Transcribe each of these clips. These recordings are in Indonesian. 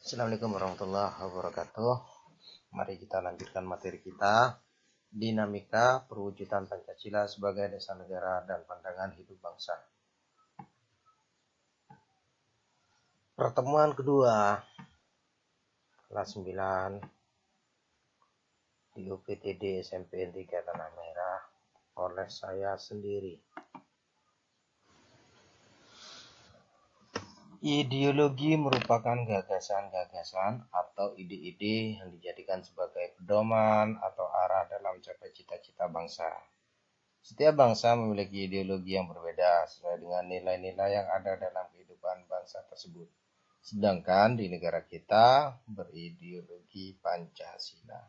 Assalamualaikum warahmatullahi wabarakatuh. Mari kita lanjutkan materi kita, dinamika perwujudan Pancasila sebagai dasar negara dan pandangan hidup bangsa. Pertemuan kedua kelas 9 di UPTD SMP 3 Tanah Merah oleh saya sendiri. Ideologi merupakan gagasan-gagasan atau ide-ide yang dijadikan sebagai pedoman atau arah dalam mencapai cita-cita bangsa. Setiap bangsa memiliki ideologi yang berbeda sesuai dengan nilai-nilai yang ada dalam kehidupan bangsa tersebut. Sedangkan di negara kita berideologi Pancasila.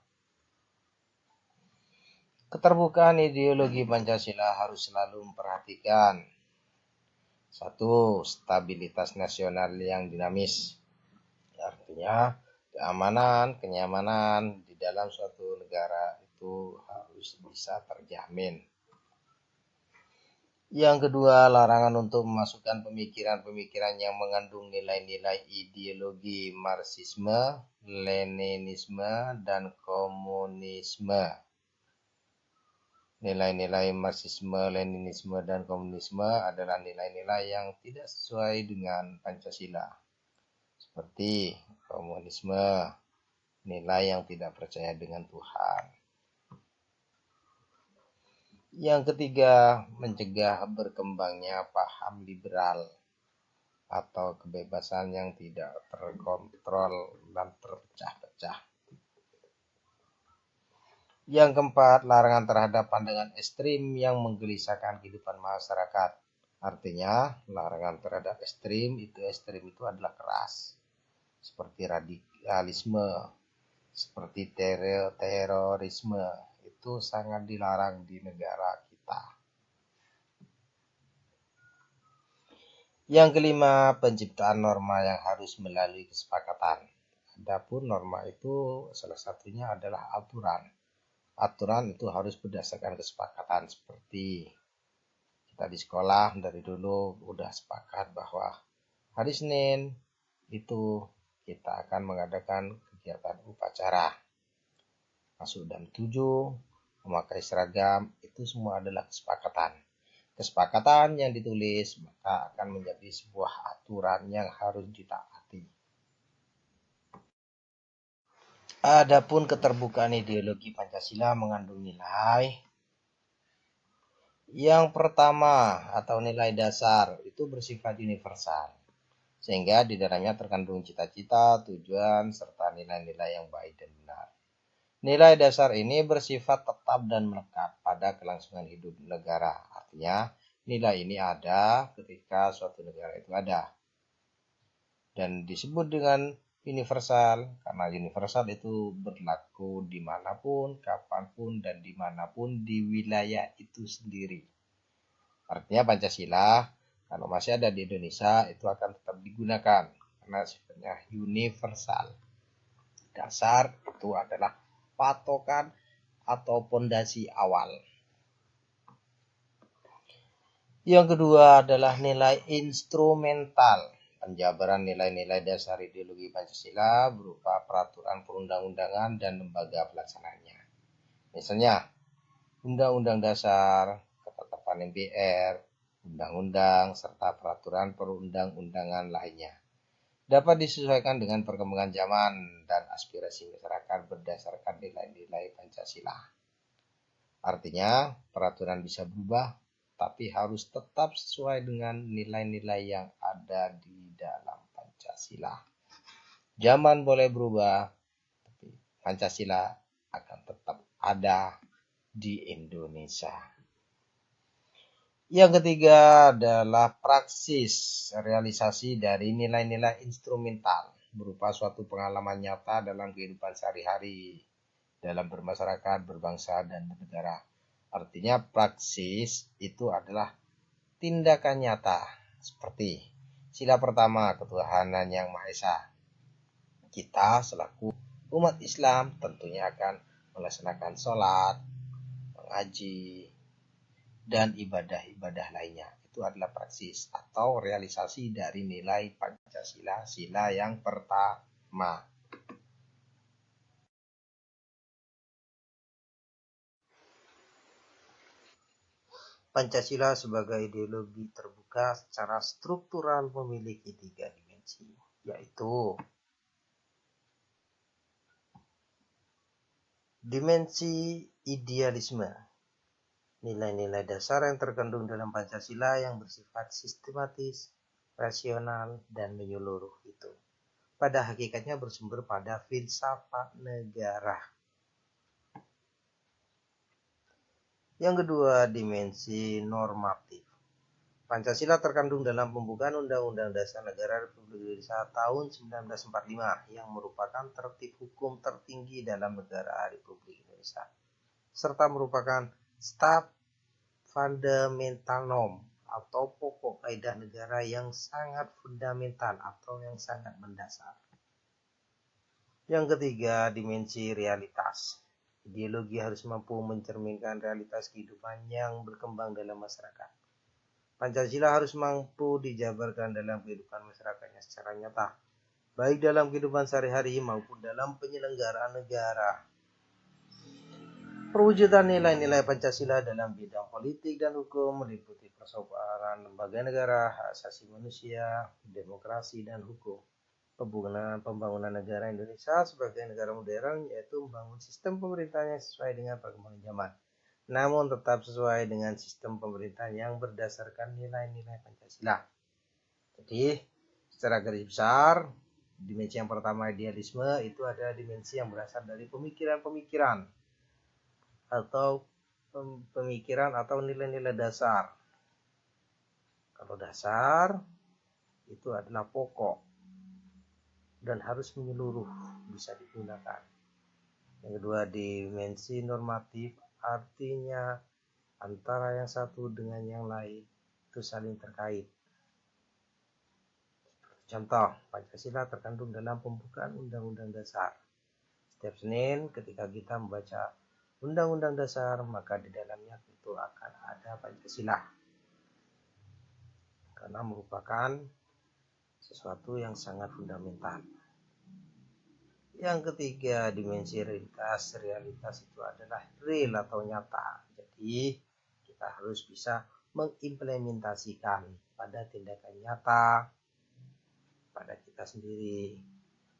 Keterbukaan ideologi Pancasila harus selalu memperhatikan: 1. Stabilitas nasional yang dinamis. Artinya, keamanan, kenyamanan di dalam suatu negara itu harus bisa terjamin. Yang kedua, larangan untuk memasukkan pemikiran-pemikiran yang mengandung nilai-nilai ideologi Marxisme, Leninisme, dan komunisme. Nilai-nilai Marxisme, Leninisme, dan komunisme adalah nilai-nilai yang tidak sesuai dengan Pancasila. Seperti komunisme, nilai yang tidak percaya dengan Tuhan. Yang ketiga, mencegah berkembangnya paham liberal atau kebebasan yang tidak terkontrol dan terpecah-pecah. Yang keempat, larangan terhadap pandangan ekstrim yang menggelisahkan kehidupan masyarakat. Artinya, larangan terhadap ekstrim itu adalah keras, seperti radikalisme, seperti terorisme. Itu sangat dilarang di negara kita. Yang kelima, penciptaan norma yang harus melalui kesepakatan. Adapun norma itu salah satunya adalah aturan. Aturan itu harus berdasarkan kesepakatan, seperti kita di sekolah dari dulu udah sepakat bahwa hari Senin itu kita akan mengadakan kegiatan upacara. Masuk jam 7, memakai seragam, itu semua adalah kesepakatan. Kesepakatan yang ditulis maka akan menjadi sebuah aturan yang harus ditaati. Adapun keterbukaan ideologi Pancasila mengandung nilai. Yang pertama atau nilai dasar itu bersifat universal, sehingga di dalamnya terkandung cita-cita, tujuan, serta nilai-nilai yang baik dan benar. Nilai dasar ini bersifat tetap dan melekat pada kelangsungan hidup negara. Artinya, nilai ini ada ketika suatu negara itu ada. Dan disebut dengan universal, karena universal itu berlaku dimanapun, kapanpun, dan dimanapun di wilayah itu sendiri. Artinya Pancasila, kalau masih ada di Indonesia, itu akan tetap digunakan, karena sifatnya universal. Dasar itu adalah patokan atau pondasi awal. Yang kedua adalah nilai instrumental. Penjabaran nilai-nilai dasar ideologi Pancasila berupa peraturan perundang-undangan dan lembaga pelaksananya. Misalnya, Undang-Undang Dasar, Ketetapan MPR, undang-undang, serta peraturan perundang-undangan lainnya. Dapat disesuaikan dengan perkembangan zaman dan aspirasi masyarakat berdasarkan nilai-nilai Pancasila. Artinya, peraturan bisa berubah, tapi harus tetap sesuai dengan nilai-nilai yang ada di dalam Pancasila. Zaman boleh berubah, tapi Pancasila akan tetap ada di Indonesia. Yang ketiga adalah praksis realisasi dari nilai-nilai instrumental berupa suatu pengalaman nyata dalam kehidupan sehari-hari, dalam bermasyarakat, berbangsa, dan bernegara. Artinya praksis itu adalah tindakan nyata, seperti sila pertama, ketuhanan yang Maha Esa. Kita selaku umat Islam tentunya akan melaksanakan sholat, mengaji, dan ibadah-ibadah lainnya. Itu adalah praksis atau realisasi dari nilai Pancasila, sila yang pertama. Ma. Pancasila sebagai ideologi terbuka secara struktural memiliki 3 dimensi, yaitu dimensi idealisme, nilai-nilai dasar yang terkandung dalam Pancasila yang bersifat sistematis, rasional, dan menyeluruh itu pada hakikatnya bersumber pada filsafat negara. Yang kedua, dimensi normatif. Pancasila terkandung dalam pembukaan Undang-Undang Dasar Negara Republik Indonesia tahun 1945 yang merupakan tertib hukum tertinggi dalam negara Republik Indonesia, serta merupakan staf fundamental norm atau pokok kaidah negara yang sangat fundamental atau yang sangat mendasar. Yang ketiga, dimensi realitas. Ideologi harus mampu mencerminkan realitas kehidupan yang berkembang dalam masyarakat. Pancasila harus mampu dijabarkan dalam kehidupan masyarakatnya secara nyata, baik dalam kehidupan sehari-hari maupun dalam penyelenggaraan negara. Perwujudan nilai-nilai Pancasila dalam bidang politik dan hukum meliputi persoalan lembaga negara, hak asasi manusia, demokrasi, dan hukum. Pembangunan negara Indonesia sebagai negara modern, yaitu membangun sistem pemerintahan yang sesuai dengan perkembangan zaman, namun tetap sesuai dengan sistem pemerintahan yang berdasarkan nilai-nilai Pancasila. Jadi, secara garis besar, dimensi yang pertama idealisme itu adalah dimensi yang berasal dari pemikiran-pemikiran atau nilai-nilai dasar. Kalau dasar itu adalah pokok dan harus menyeluruh, bisa digunakan. Yang kedua, dimensi normatif, artinya antara yang satu dengan yang lain itu saling terkait. Contoh, Pancasila terkandung dalam pembukaan Undang-Undang Dasar. Setiap Senin ketika kita membaca Undang-Undang Dasar, maka di dalamnya tentu akan ada Pancasila, karena merupakan sesuatu yang sangat fundamental. Yang ketiga, dimensi realitas. Realitas itu adalah real atau nyata. Jadi, kita harus bisa mengimplementasikan pada tindakan nyata pada kita sendiri,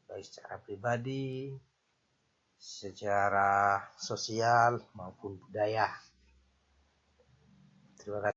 baik secara pribadi, secara sosial maupun budaya. Terima kasih.